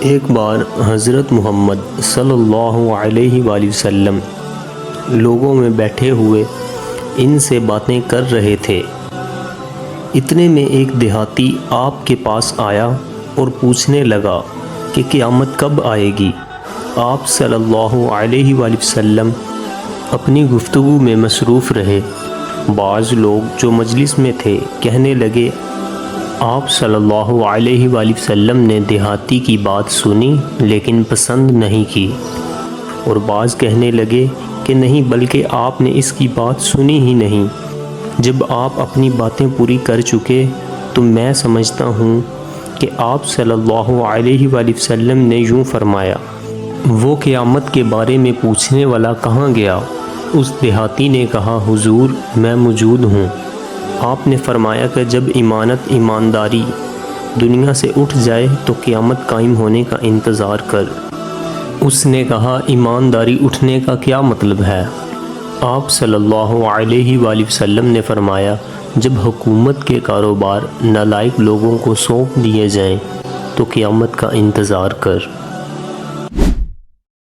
ایک بار حضرت محمد صلی اللہ علیہ وآلہ وسلم لوگوں میں بیٹھے ہوئے ان سے باتیں کر رہے تھے۔ اتنے میں ایک دیہاتی آپ کے پاس آیا اور پوچھنے لگا کہ قیامت کب آئے گی؟ آپ صلی اللہ علیہ وآلہ وسلم اپنی گفتگو میں مصروف رہے۔ بعض لوگ جو مجلس میں تھے کہنے لگے، آپ صلی اللہ علیہ وآلہ وسلم نے دیہاتی کی بات سنی لیکن پسند نہیں کی، اور بعض کہنے لگے کہ نہیں بلکہ آپ نے اس کی بات سنی ہی نہیں۔ جب آپ اپنی باتیں پوری کر چکے تو میں سمجھتا ہوں کہ آپ صلی اللہ علیہ وآلہ وسلم نے یوں فرمایا، وہ قیامت کے بارے میں پوچھنے والا کہاں گیا؟ اس دیہاتی نے کہا، حضور میں موجود ہوں۔ آپ نے فرمایا کہ جب ایمانداری دنیا سے اٹھ جائے تو قیامت قائم ہونے کا انتظار کر۔ اس نے کہا، ایمانداری اٹھنے کا کیا مطلب ہے؟ آپ صلی اللہ علیہ وآلہ وسلم نے فرمایا، جب حکومت کے کاروبار نالائق لوگوں کو سونپ دیے جائیں تو قیامت کا انتظار کر۔